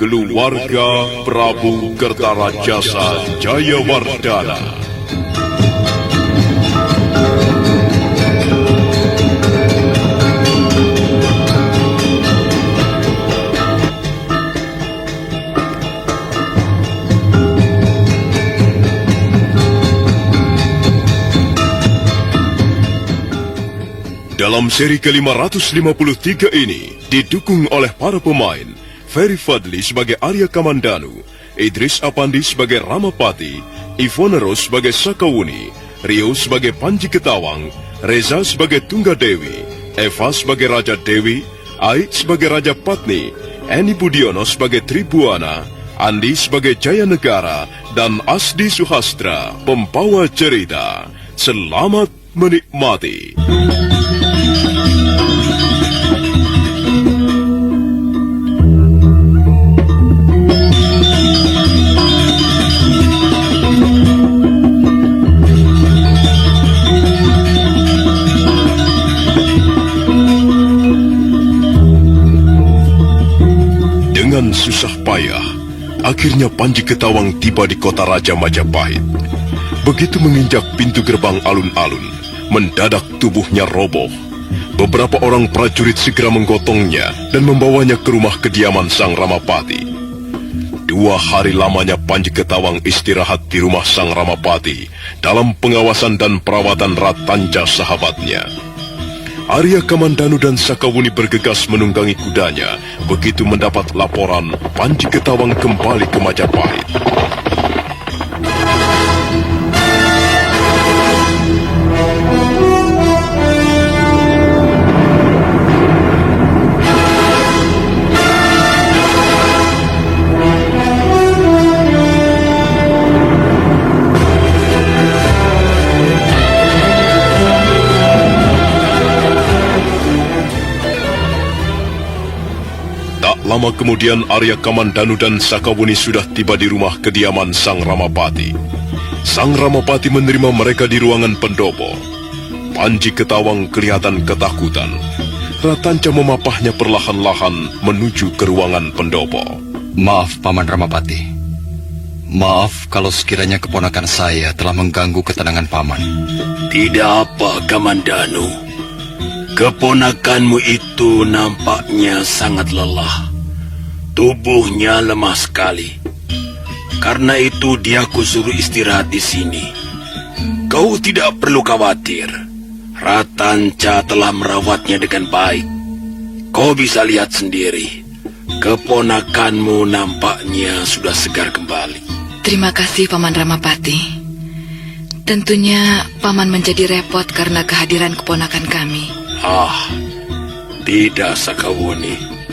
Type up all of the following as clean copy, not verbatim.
Keluarga Prabu Kertarajasa Jayawardana. Dalam seri ke-553 ini, didukung oleh para pemain, Ferry Fadli sebagai Arya Kamandanu, Idris Apandi sebagai Ramapati, Ivone Rose sebagai Sakawuni, Rio sebagai Panji Ketawang, Reza sebagai Tunggadewi, Eva sebagai Raja Dewi, Aik sebagai Raja Patni, Eni Budiono sebagai Tribuana, Andi sebagai Jaya Negara, dan Asdi Suhastra, pembawa cerita. Selamat menikmati. Dengan susah payah, akhirnya Panji Ketawang tiba di kota Raja Majapahit. Begitu menginjak pintu gerbang alun-alun, mendadak tubuhnya roboh. Beberapa orang prajurit segera menggotongnya dan membawanya ke rumah kediaman Sang Ramapati. 2 hari lamanya Panji Ketawang istirahat di rumah Sang Ramapati dalam pengawasan dan perawatan Ratanca sahabatnya. Arya Kamandanu dan Sakawuni bergegas menunggangi kudanya begitu mendapat laporan Panji Ketawang kembali ke Majapahit. Lama kemudian Arya Kamandanu dan Sakawuni sudah tiba di rumah kediaman Sang Ramapati. Sang Ramapati menerima mereka di ruangan pendopo. Panji Ketawang kelihatan ketakutan. Ratanca memapahnya perlahan-lahan menuju ke ruangan pendopo. Maaf, Paman Ramapati. Maaf kalau sekiranya keponakan saya telah mengganggu ketenangan Paman. Tidak apa, Kamandanu. Keponakanmu itu nampaknya sangat lelah. Tubuhnya lemah sekali. Karena itu dia kusuruh istirahat di sini. Kau tidak perlu khawatir. Ratanca telah merawatnya dengan baik. Kau bisa lihat sendiri. Keponakanmu nampaknya sudah segar kembali. Terima kasih, Paman Ramapati. Tentunya Paman menjadi repot karena kehadiran keponakan kami. Tidak, Sakawuni.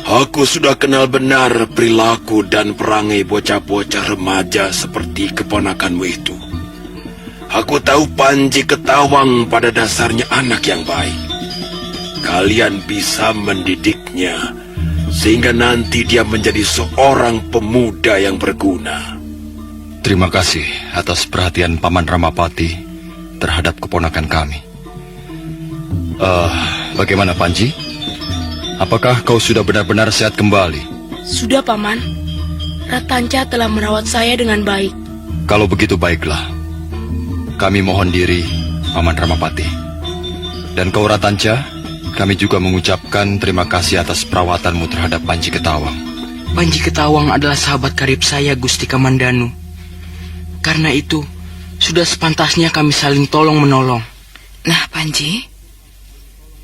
Aku sudah kenal benar perilaku dan perangai bocah-bocah remaja seperti keponakanmu itu. Aku tahu Panji Ketawang pada dasarnya anak yang baik. Kalian bisa mendidiknya sehingga nanti dia menjadi seorang pemuda yang berguna. Terima kasih atas perhatian Paman Ramapati terhadap keponakan kami. Bagaimana Panji? Apakah kau sudah benar-benar sehat kembali? Sudah, Paman. Ratanca telah merawat saya dengan baik. Kalau begitu baiklah. Kami mohon diri, Paman Ramapati. Dan kau Ratanca, kami juga mengucapkan terima kasih atas perawatanmu terhadap Panji Ketawang. Panji Ketawang adalah sahabat karib saya, Gusti Kamandanu. Karena itu, sudah sepantasnya kami saling tolong-menolong. Nah, Panji,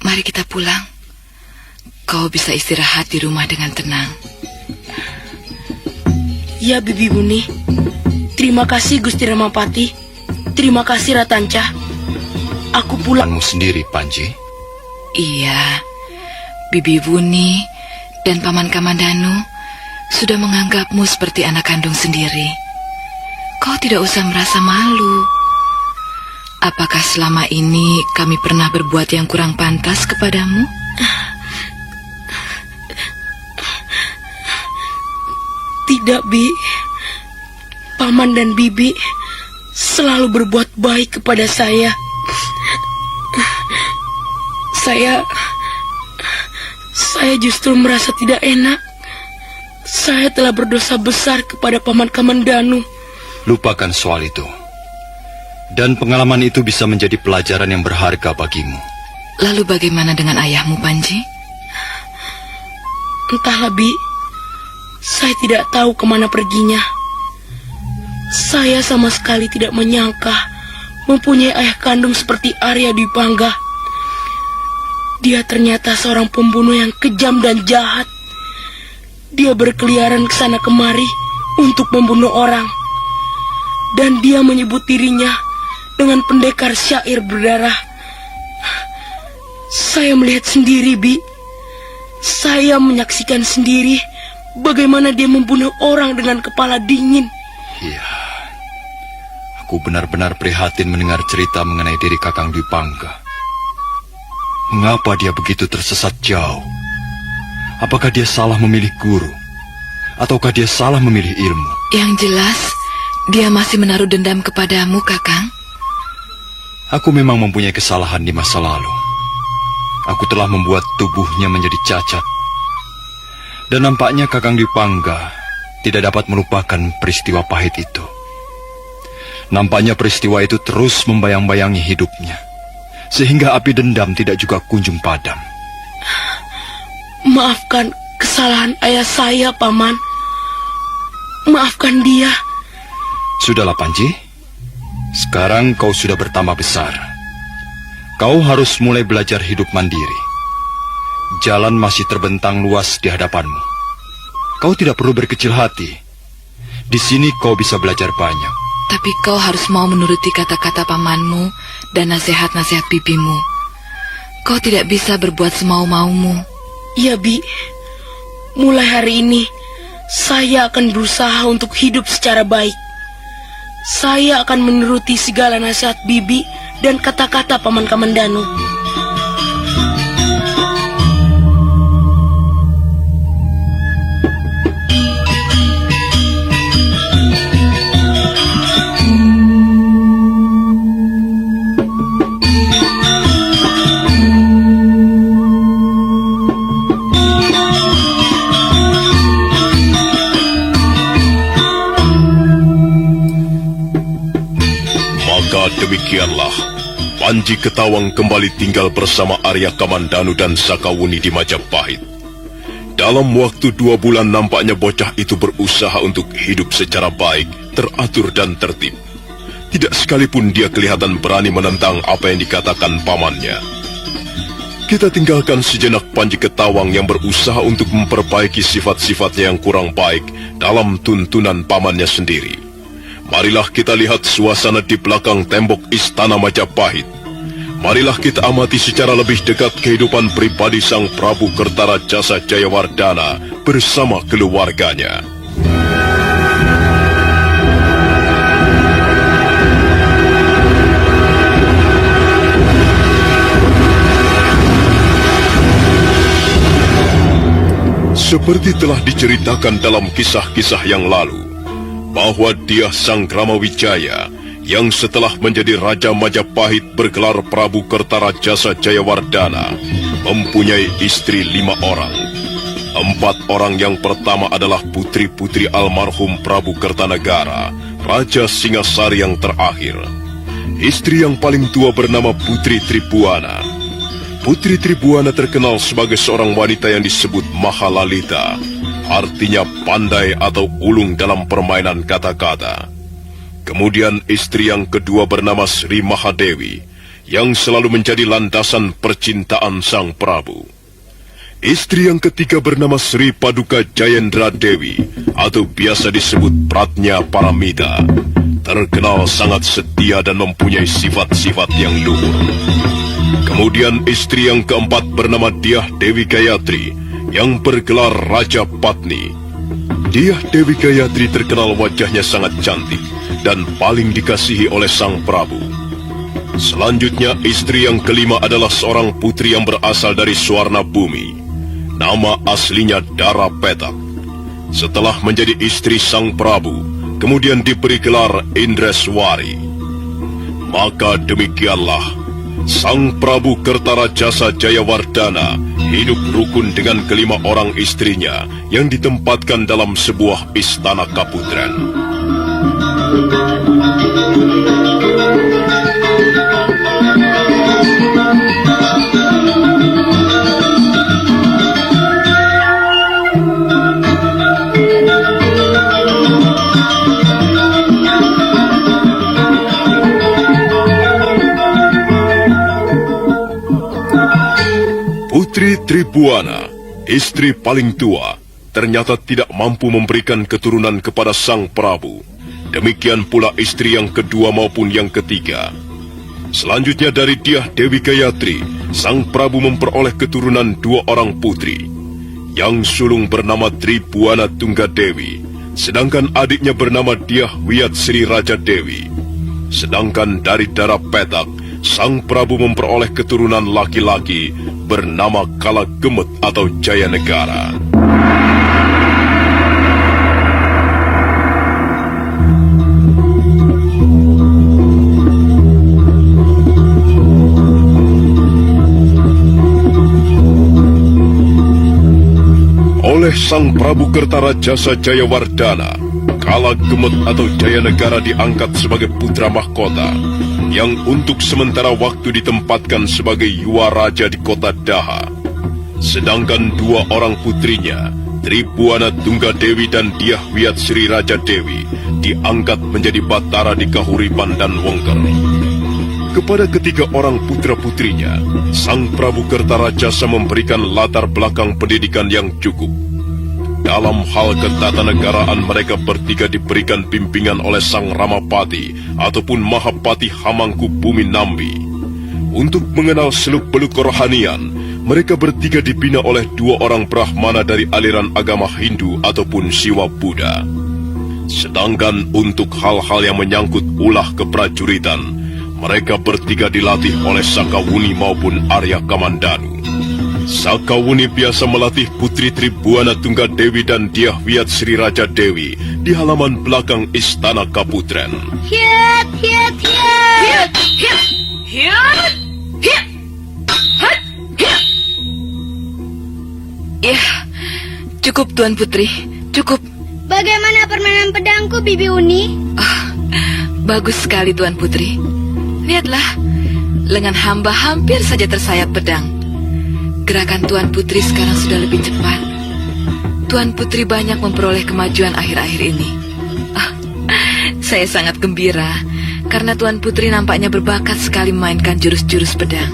mari kita pulang. Kau bisa istirahat di rumah dengan tenang. Ya, Bibi Buni. Terima kasih, Gusti Ramapati. Terima kasih, Ratanca. Aku pulang. Kamu sendiri, Panji? Iya, Bibi Buni dan Paman Kamandanu sudah menganggapmu seperti anak kandung sendiri. Kau tidak usah merasa malu. Apakah selama ini kami pernah berbuat yang kurang pantas kepadamu? Tidak, Bi. Paman dan Bibi selalu berbuat baik kepada saya. Saya justru merasa tidak enak Saya telah berdosa besar kepada Paman Kamandanu. Lupakan soal itu. Dan pengalaman itu bisa menjadi pelajaran yang berharga bagimu. Lalu bagaimana dengan ayahmu, Panji? Entahlah, Bi. Saya tidak tahu kemana perginya. Saya sama sekali tidak menyangka mempunyai ayah kandung seperti Arya Dwi Pangga. Dia ternyata seorang pembunuh yang kejam dan jahat. Dia berkeliaran ke sana kemari untuk membunuh orang. Dan dia menyebut dirinya dengan pendekar syair berdarah. Saya melihat sendiri, Bi. Saya menyaksikan sendiri bagaimana dia membunuh orang dengan kepala dingin. Iya. Aku benar-benar prihatin mendengar cerita mengenai diri Kakang Dwi Pangga. Mengapa dia begitu tersesat jauh? Apakah dia salah memilih guru? Ataukah dia salah memilih ilmu? Yang jelas, dia masih menaruh dendam kepadamu, Kakang. Aku memang mempunyai kesalahan di masa lalu. Aku telah membuat tubuhnya menjadi cacat. Dan nampaknya Kakang Dwi Pangga tidak dapat melupakan peristiwa pahit itu. Nampaknya peristiwa itu terus membayang-bayangi hidupnya, sehingga api dendam tidak juga kunjung padam. Maafkan kesalahan ayah saya, Paman. Maafkan dia. Sudahlah, Panji. Sekarang kau sudah bertambah besar. Kau harus mulai belajar hidup mandiri. Jalan masih terbentang luas di hadapanmu. Kau tidak perlu berkecil hati. Di sini kau bisa belajar banyak. Tapi kau harus mau menuruti kata-kata pamanmu dan nasihat-nasihat bibimu. Kau tidak bisa berbuat semau-maumu. Iya, Bi. Mulai hari ini, saya akan berusaha untuk hidup secara baik. Saya akan menuruti segala nasihat bibi dan kata-kata Paman Kamandanu. Demikianlah, Panji Ketawang kembali tinggal bersama Arya Kamandanu dan Sakawuni di Majapahit. Dalam waktu 2 bulan nampaknya bocah itu berusaha untuk hidup secara baik, teratur dan tertib. Tidak sekalipun dia kelihatan berani menentang apa yang dikatakan pamannya. Kita tinggalkan sejenak Panji Ketawang yang berusaha untuk memperbaiki sifat-sifatnya yang kurang baik dalam tuntunan pamannya sendiri. Marilah kita lihat suasana di belakang tembok Istana Majapahit. Marilah kita amati secara lebih dekat kehidupan pribadi Sang Prabu Kertarajasa Jayawardana bersama keluarganya. Seperti telah diceritakan dalam kisah-kisah yang lalu, bahwa dia Sang Kramawijaya yang setelah menjadi Raja Majapahit bergelar Prabu Kertarajasa Jayawardana mempunyai istri 5 orang. 4 orang yang pertama adalah putri-putri almarhum Prabu Kertanegara, Raja Singasari yang terakhir. Istri yang paling tua bernama Putri Tribuana. Putri Tribuana terkenal sebagai seorang wanita yang disebut Mahalalita, artinya pandai atau ulung dalam permainan kata-kata. Kemudian istri yang kedua bernama Sri Mahadewi, yang selalu menjadi landasan percintaan Sang Prabu. Istri yang ketiga bernama Sri Paduka Jayendra Dewi, atau biasa disebut Pratnya Paramita, terkenal sangat setia dan mempunyai sifat-sifat yang luhur. Kemudian istri yang keempat bernama Dyah Dewi Gayatri, yang bergelar Raja Patni. Dyah Dewi Gayatri terkenal wajahnya sangat cantik dan paling dikasihi oleh Sang Prabu. Selanjutnya istri yang kelima adalah seorang putri yang berasal dari Suwarna Bumi. Nama aslinya Dara Petak. Setelah menjadi istri Sang Prabu, kemudian diberi gelar Indreswari. Maka demikianlah Sang Prabu Kertarajasa Jayawardana hidup rukun dengan kelima orang istrinya yang ditempatkan dalam sebuah istana kaputren. Putri Tribuana, istri paling tua, ternyata tidak mampu memberikan keturunan kepada sang Prabu. Demikian pula istri yang kedua maupun yang ketiga. Selanjutnya dari Dyah Dewi Gayatri, sang Prabu memperoleh keturunan 2 orang putri. Yang sulung bernama Tribuana Tunggadewi, sedangkan adiknya bernama Dyah Wiyat Sri Raja Dewi. Sedangkan dari darah Petak, sang Prabu memperoleh keturunan laki-laki bernama Kalagemet atau Jayanegara. Oleh sang Prabu Kertarajasa Jayawardana, Kalagemet atau Jayanegara diangkat sebagai putra mahkota yang untuk sementara waktu ditempatkan sebagai Yuwa Raja di kota Daha. Sedangkan 2 orang putrinya, Tribuana Tunggadewi dan Dyah Wiyat Sri Raja Dewi, diangkat menjadi Batara di Kahuripan dan Wengker. Kepada ketiga orang putra-putrinya, sang Prabu Kertarajasa memberikan latar belakang pendidikan yang cukup. Dalam hal ketatanegaraan mereka bertiga diberikan bimbingan oleh sang Ramapati ataupun Mahapati Hamangkubumi Nambi. Untuk mengenal seluk-beluk kerohanian, mereka bertiga dibina oleh 2 orang Brahmana dari aliran agama Hindu ataupun Siwa Buddha. Sedangkan untuk hal-hal yang menyangkut ulah keprajuritan, mereka bertiga dilatih oleh Sakawuni maupun Arya Kamandanu. Sakawuni biasa melatih Putri Tribuana Tunggadewi dan Dyah Wiyat Sri Raja Dewi di halaman belakang Istana Kaputren. Hiat, hiat, hiat. Hiat, hiat, hiat, hiat, hiat. Ya, cukup Tuan Putri, cukup. Bagaimana permainan pedangku, Bibi Uni? Bagus sekali Tuan Putri. Lihatlah, lengan hamba hampir saja tersayat pedang. Gerakan Tuan Putri sekarang sudah lebih cepat. Tuan Putri banyak memperoleh kemajuan akhir-akhir ini. Saya sangat gembira karena Tuan Putri nampaknya berbakat sekali memainkan jurus-jurus pedang.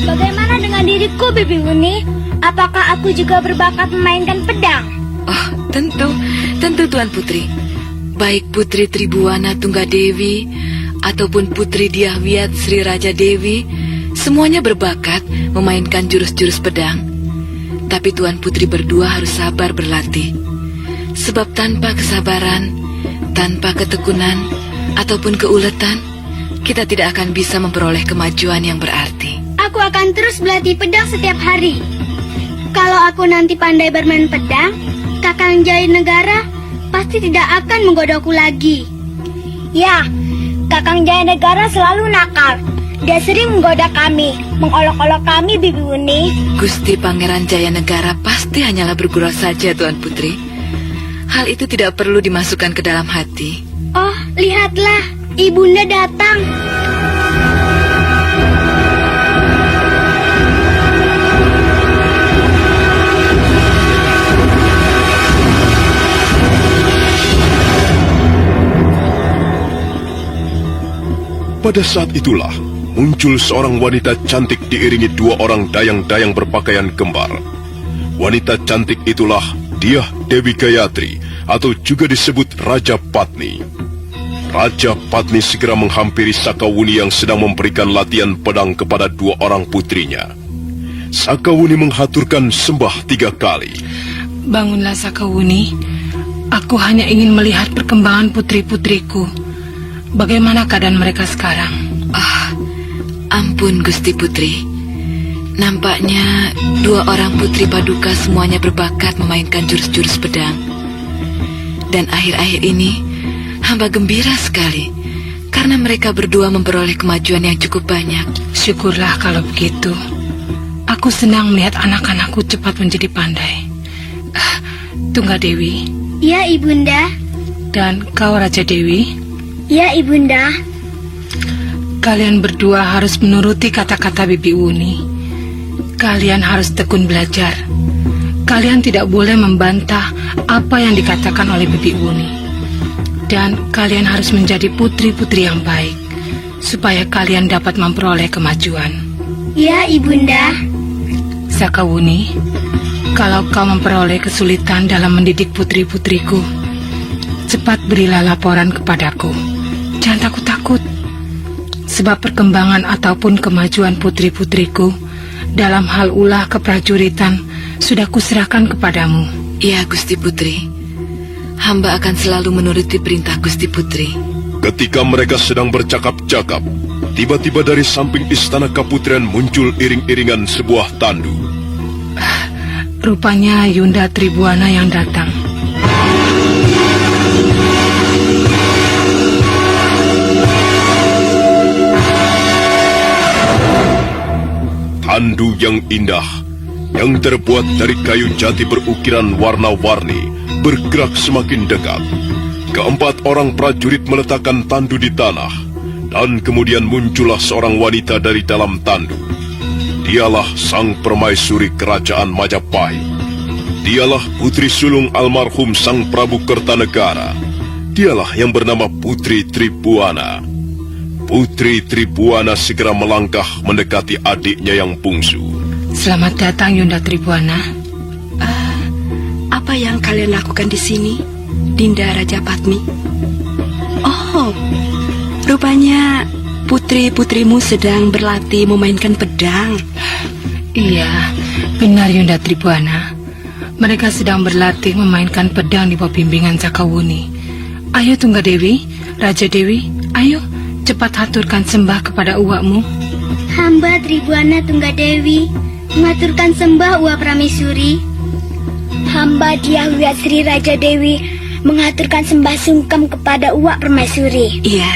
Bagaimana dengan diriku, Bibi Uni? Apakah aku juga berbakat memainkan pedang? Oh, tentu Tuan Putri. Baik Putri Tribuana Tunggadewi ataupun Putri Dyah Wiyat Sri Raja Dewi, semuanya berbakat memainkan jurus-jurus pedang. Tapi Tuan Putri berdua harus sabar berlatih. Sebab tanpa kesabaran, tanpa ketekunan, ataupun keuletan, kita tidak akan bisa memperoleh kemajuan yang berarti. Aku akan terus berlatih pedang setiap hari. Kalau aku nanti pandai bermain pedang, Kakang Jayanegara pasti tidak akan menggodaku lagi. Ya, Kakang Jayanegara selalu nakal. Dia sering menggoda kami, mengolok-olok kami, Bibi Uni. Gusti Pangeran Jayanegara pasti hanyalah bergurau saja, Tuan Putri. Hal itu tidak perlu dimasukkan ke dalam hati. Oh, lihatlah, Ibunda datang. Pada saat itulah, muncul seorang wanita cantik diiringi 2 orang dayang-dayang berpakaian kembar. Wanita cantik itulah Dyah Dewi Gayatri atau juga disebut Raja Patni. Raja Patni segera menghampiri Sakawuni yang sedang memberikan latihan pedang kepada 2 orang putrinya. Sakawuni menghaturkan sembah 3 kali. Bangunlah Sakawuni. Aku hanya ingin melihat perkembangan putri-putriku. Bagaimana keadaan mereka sekarang? Ampun Gusti Putri. Nampaknya 2 orang putri paduka semuanya berbakat memainkan jurus-jurus pedang. Dan akhir-akhir ini hamba gembira sekali karena mereka berdua memperoleh kemajuan yang cukup banyak. Syukurlah kalau begitu. Aku Aku senang melihat anak-anakku cepat menjadi pandai. Tunggadewi Ya, Ibunda. dan kau Raja Dewi, Ya, Ibunda. kalian berdua harus menuruti kata-kata Bibi Wuni. Kalian harus tekun belajar. Kalian tidak boleh membantah apa yang dikatakan oleh Bibi Wuni. Dan kalian harus menjadi putri-putri yang baik, supaya kalian dapat memperoleh kemajuan. Ya, Ibunda. Sakawuni, kalau kau memperoleh kesulitan dalam mendidik putri-putriku, cepat berilah laporan kepadaku. Jangan takut-takut, sebab perkembangan ataupun kemajuan putri-putriku dalam hal ulah keprajuritan sudah kuserahkan kepadamu. Ya, Gusti Putri. Hamba akan selalu menuruti perintah Gusti Putri. Ketika mereka sedang bercakap-cakap, tiba-tiba dari samping istana Kaputrian muncul iring-iringan sebuah tandu. Rupanya Yunda Tribuana yang datang. Tandu yang indah, yang terbuat dari kayu jati berukiran warna-warni, bergerak semakin dekat. Keempat orang prajurit meletakkan tandu di tanah, dan kemudian muncullah seorang wanita dari dalam tandu. Dialah sang permaisuri kerajaan Majapahit. Dialah putri sulung almarhum Sang Prabu Kertanegara. Dialah yang bernama Putri Tribuana. Putri Tribuana segera melangkah mendekati adiknya yang bungsu. Selamat datang Yunda Tribuana. Apa yang kalian lakukan di sini, Dinda Raja Patmi? Oh, rupanya putri-putrimu sedang berlatih memainkan pedang. Iya, benar Yunda Tribuana. Mereka sedang berlatih memainkan pedang di bawah bimbingan Sakawuni. Ayo Tunggadewi, Raja Dewi, ayo cepat haturkan sembah kepada uwakmu. Hamba Tribuana Tunggadewi mengaturkan sembah Uwa Prameswuri. Hamba Dyah Wiyasri Raja Dewi mengaturkan sembah sungkem kepada Uwa Permaisuri. Iya,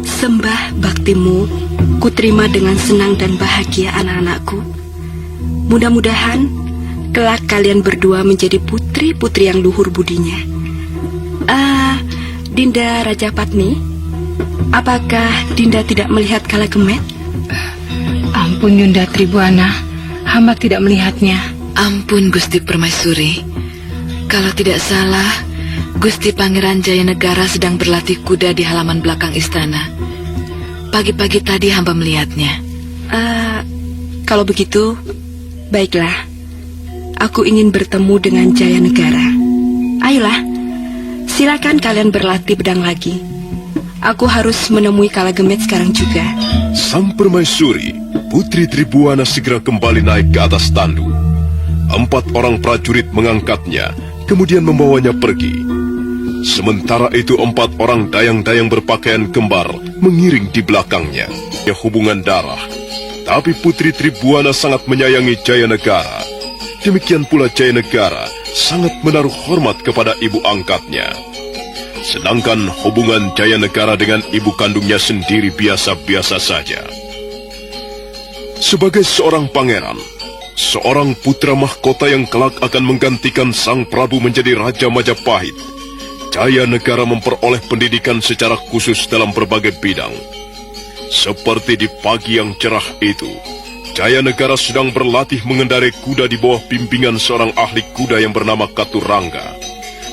sembah baktimu kuterima dengan senang dan bahagia anak-anakku. Mudah-mudahan kelak kalian berdua menjadi putri-putri yang luhur budinya. Dinda Raja Patmi, apakah Dinda tidak melihat Kalagemet? Ampun Yunda Tribuana, hamba tidak melihatnya. Ampun Gusti Permaisuri. Kalau tidak salah, Gusti Pangeran Jayanegara sedang berlatih kuda di halaman belakang istana. Pagi-pagi tadi hamba melihatnya. Kalau begitu, baiklah. Aku ingin bertemu dengan Jayanegara. Ayolah, silakan kalian berlatih pedang lagi. Aku harus menemui Kalagemet sekarang juga. Sang permaisuri, Putri Tribuana segera kembali naik ke atas tandu. 4 orang prajurit mengangkatnya, kemudian membawanya pergi. Sementara itu 4 orang dayang-dayang berpakaian kembar mengiring di belakangnya. Ya, hubungan darah. Tapi Putri Tribuana sangat menyayangi Jayanegara. Demikian pula Jayanegara sangat menaruh hormat kepada ibu angkatnya. Sedangkan hubungan Jayanegara dengan ibu kandungnya sendiri biasa-biasa saja. Sebagai seorang pangeran, seorang putra mahkota yang kelak akan menggantikan Sang Prabu menjadi Raja Majapahit, Jayanegara memperoleh pendidikan secara khusus dalam berbagai bidang. Seperti di pagi yang cerah itu, Jayanegara sedang berlatih mengendarai kuda di bawah bimbingan seorang ahli kuda yang bernama Katurangga.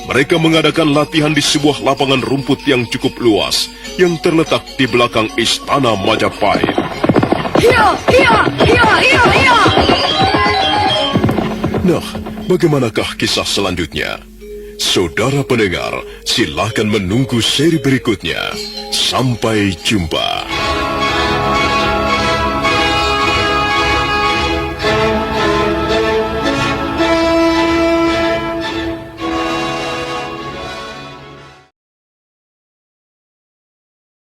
Mereka mengadakan latihan di sebuah lapangan rumput yang cukup luas, yang terletak di belakang istana Majapahit. Nah, bagaimanakah kisah selanjutnya? Saudara pendengar, silakan menunggu seri berikutnya. Sampai jumpa.